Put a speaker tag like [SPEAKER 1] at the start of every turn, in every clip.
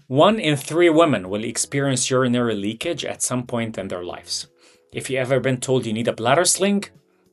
[SPEAKER 1] 1 in 3 women will experience urinary leakage at some point in their lives. If you've ever been told you need a bladder sling,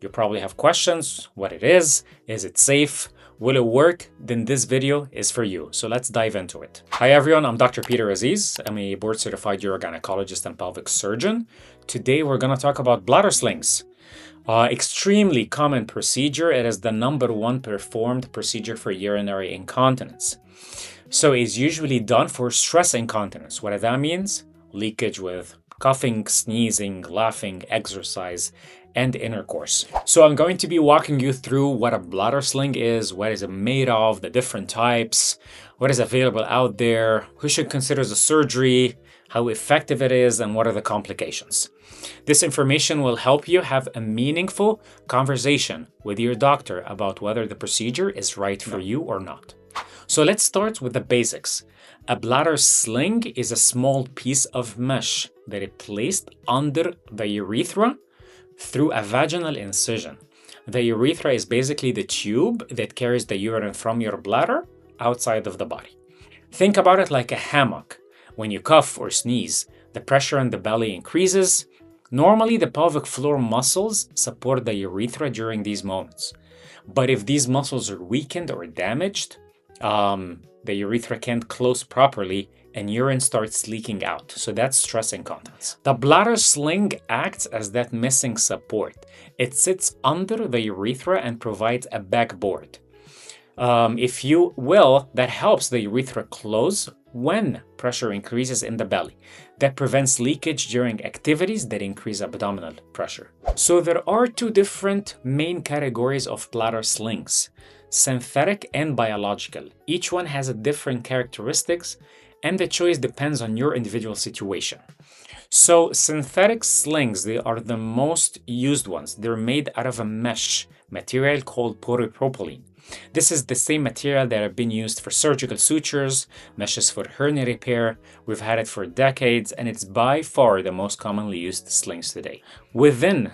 [SPEAKER 1] you probably have questions: what it is it safe, will it work? Then this video is for you. So let's dive into it. Hi everyone, I'm Dr. Peter Aziz. I'm a board certified urogynecologist and pelvic surgeon. Today we're going to talk about bladder slings. Extremely common procedure. It is the #1 performed procedure for urinary incontinence. So it's usually done for stress incontinence. What that means? Leakage with coughing, sneezing, laughing, exercise, and intercourse. So I'm going to be walking you through what a bladder sling is, what is it made of, the different types, what is available out there, who should consider the surgery, how effective it is, and what are the complications. This information will help you have a meaningful conversation with your doctor about whether the procedure is right for you or not. So let's start with the basics. A bladder sling is a small piece of mesh that is placed under the urethra through a vaginal incision. The urethra is basically the tube that carries the urine from your bladder outside of the body. Think about it like a hammock. When you cough or sneeze, the pressure in the belly increases. Normally, the pelvic floor muscles support the urethra during these moments. But if these muscles are weakened or damaged, the urethra can't close properly and urine starts leaking out. So that's stress incontinence. The bladder sling acts as that missing support. It sits under the urethra and provides a backboard. If you will, that helps the urethra close when pressure increases in the belly. That prevents leakage during activities that increase abdominal pressure. So there are 2 different main categories of bladder slings: synthetic and biological. Each one has a different characteristics, and the choice depends on your individual situation. So synthetic slings, they are the most used ones. They're made out of a mesh material called polypropylene. This is the same material that have been used for surgical sutures, meshes for hernia repair. We've had it for decades, and it's by far the most commonly used slings today. Within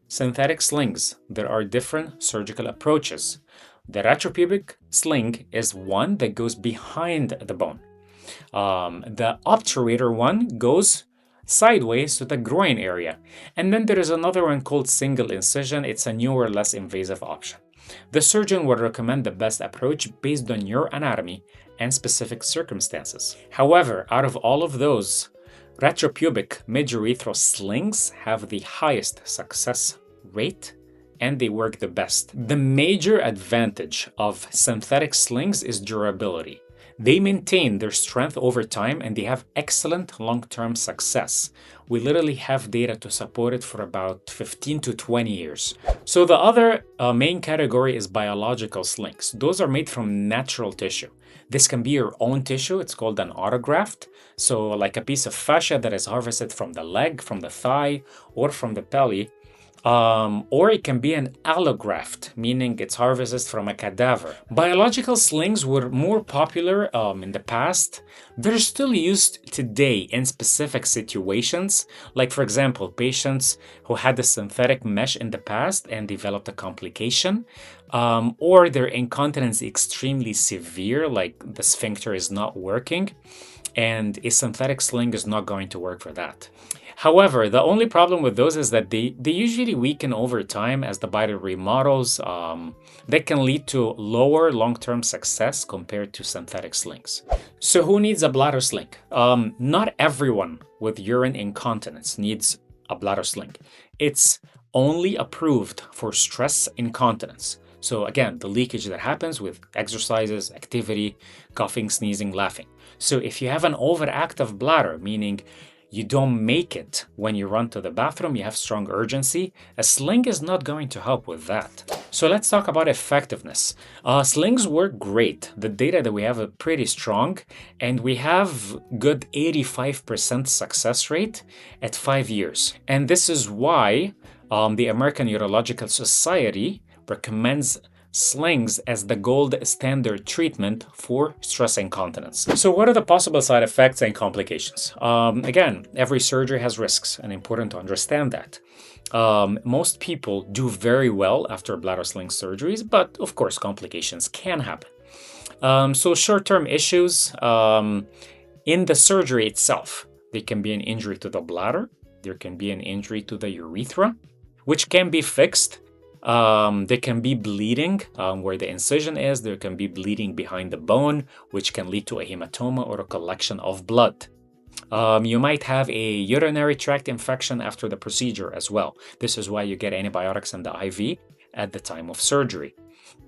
[SPEAKER 1] synthetic slings, there are different surgical approaches. The retropubic sling is one that goes behind the bone. The obturator one goes sideways to the groin area. And then there is another one called single incision. It's a newer, less invasive option. The surgeon will recommend the best approach based on your anatomy and specific circumstances. However, out of all of those, retropubic midurethral slings have the highest success rate and they work the best. The major advantage of synthetic slings is durability. They maintain their strength over time and they have excellent long-term success. We literally have data to support it for about 15 to 20 years. So the other main category is biological slings. Those are made from natural tissue. This can be your own tissue. It's called an autograft. So like a piece of fascia that is harvested from the leg, from the thigh, or from the belly. Or it can be an allograft, meaning it's harvested from a cadaver. Biological slings were more popular in the past. They're still used today in specific situations, like for example, patients who had a synthetic mesh in the past and developed a complication, or their incontinence is extremely severe, like the sphincter is not working, and a synthetic sling is not going to work for that. However, the only problem with those is that they usually weaken over time as the body remodels. That can lead to lower long-term success compared to synthetic slings. So who needs a bladder sling? Not everyone with urine incontinence needs a bladder sling. It's only approved for stress incontinence. So again, the leakage that happens with exercises, activity, coughing, sneezing, laughing. So if you have an overactive bladder, meaning you don't make it when you run to the bathroom, you have strong urgency, a sling is not going to help with that. So let's talk about effectiveness. Slings work great. The data that we have are pretty strong, and we have good 85% success rate at 5 years. And this is why the American Urological Society recommends slings as the gold standard treatment for stress incontinence. So what are the possible side effects and complications? Again, every surgery has risks, and important to understand that. Most people do very well after bladder sling surgeries, but of course complications can happen. So short-term issues, In the surgery itself, there can be an injury to the bladder, there can be an injury to the urethra, which can be fixed. There can be bleeding where the incision is, there can be bleeding behind the bone, which can lead to a hematoma or a collection of blood. You might have a urinary tract infection after the procedure as well. This is why you get antibiotics and the IV at the time of surgery.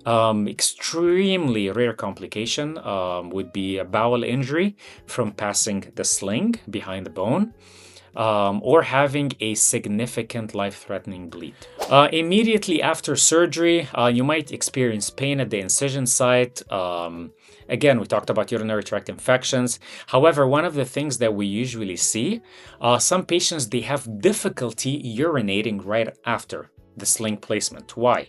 [SPEAKER 1] Extremely rare complication would be a bowel injury from passing the sling behind the bone, or having a significant life-threatening bleed. Immediately after surgery, you might experience pain at the incision site. Again, we talked about urinary tract infections. However, one of the things that we usually see, some patients, they have difficulty urinating right after the sling placement. Why?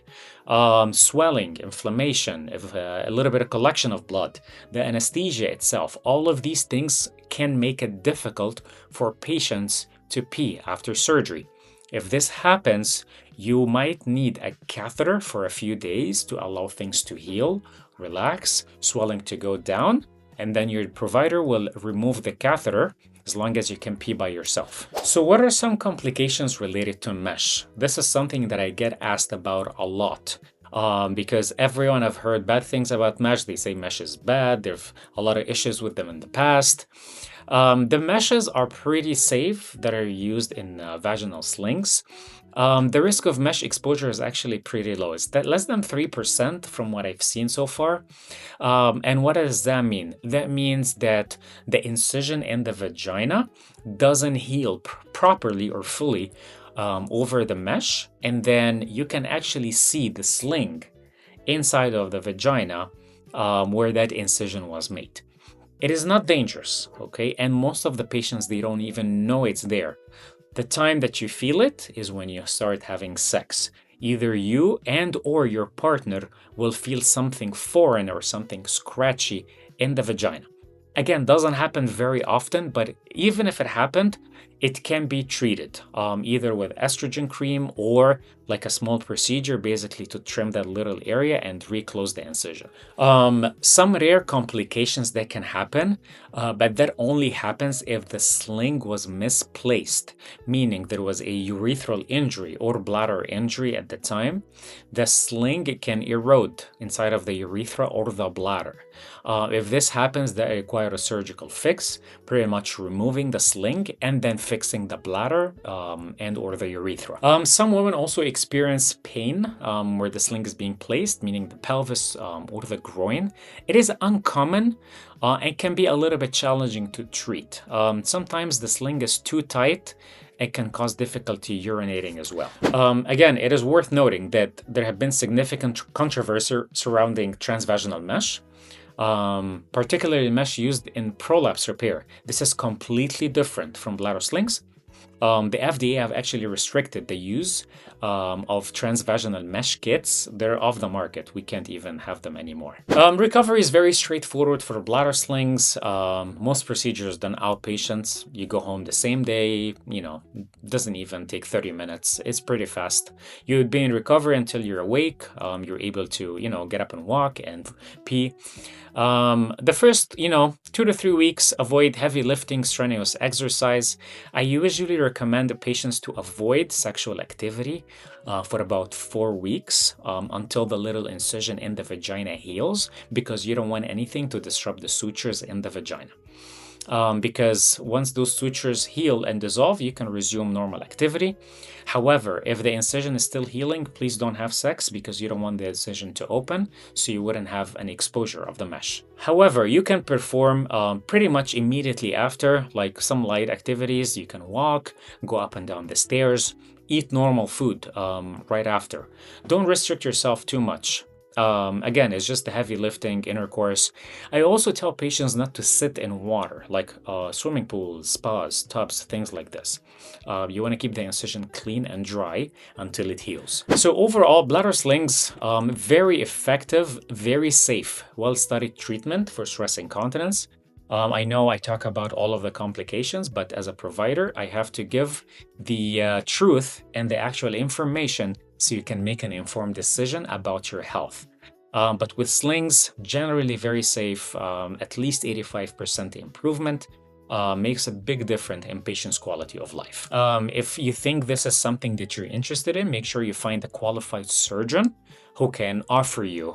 [SPEAKER 1] Swelling, inflammation, a little bit of collection of blood, the anesthesia itself, all of these things can make it difficult for patients to pee after surgery. If this happens, you might need a catheter for a few days to allow things to heal, relax, swelling to go down, and then your provider will remove the catheter as long as you can pee by yourself. So what are some complications related to mesh? This is something that I get asked about a lot. Because everyone have heard bad things about mesh. They say mesh is bad. There's a lot of issues with them in the past. The meshes are pretty safe that are used in vaginal slings. The risk of mesh exposure is actually pretty low. It's less than 3% from what I've seen so far. And what does that mean? That means that the incision in the vagina doesn't heal properly or fully over the mesh, and then you can actually see the sling inside of the vagina where that incision was made. It is not dangerous, okay? And most of the patients, they don't even know it's there. The time that you feel it is when you start having sex. Either you and or your partner will feel something foreign or something scratchy in the vagina. Again, doesn't happen very often, but even if it happened, it can be treated either with estrogen cream or like a small procedure basically to trim that little area and reclose the incision. Some rare complications that can happen, but that only happens if the sling was misplaced, meaning there was a urethral injury or bladder injury at the time. The sling can erode inside of the urethra or the bladder. If this happens, that requires a surgical fix, pretty much removing the sling and then fixing the bladder and or the urethra. Some women also experience pain where the sling is being placed, meaning the pelvis or the groin. It is uncommon and can be a little bit challenging to treat. Sometimes the sling is too tight. It can cause difficulty urinating as well. Again, it is worth noting that there have been significant controversy surrounding transvaginal mesh. Particularly mesh used in prolapse repair. This is completely different from bladder slings. The FDA have actually restricted the use of transvaginal mesh kits. They're off the market. We can't even have them anymore. Recovery is very straightforward for bladder slings. Most procedures done outpatients. You go home the same day, doesn't even take 30 minutes. It's pretty fast. You would be in recovery until you're awake. You're able to, get up and walk and pee. The first, 2 to 3 weeks, avoid heavy lifting, strenuous exercise. I usually recommend patients to avoid sexual activity for about 4 weeks until the little incision in the vagina heals, because you don't want anything to disrupt the sutures in the vagina. Because once those sutures heal and dissolve, you can resume normal activity. However, if the incision is still healing, please don't have sex because you don't want the incision to open, so you wouldn't have an exposure of the mesh. However, you can perform pretty much immediately after, like some light activities. You can walk, go up and down the stairs, eat normal food right after. Don't restrict yourself too much. Again, it's just the heavy lifting, intercourse. I also tell patients not to sit in water, like swimming pools, spas, tubs, things like this. You want to keep the incision clean and dry until it heals. So overall, bladder slings, very effective, very safe, well-studied treatment for stress incontinence. I know I talk about all of the complications, but as a provider, I have to give the truth and the actual information so you can make an informed decision about your health. But with slings, generally very safe, at least 85% improvement makes a big difference in patients' quality of life. If you think this is something that you're interested in, make sure you find a qualified surgeon who can offer you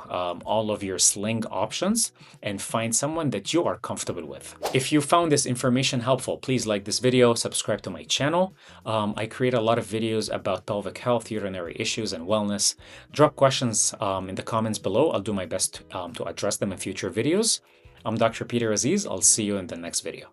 [SPEAKER 1] all of your sling options and find someone that you are comfortable with. If you found this information helpful, please like this video, subscribe to my channel. I create a lot of videos about pelvic health, urinary issues, and wellness. Drop questions in the comments below. I'll do my best to address them in future videos. I'm Dr. Peter Aziz. I'll see you in the next video.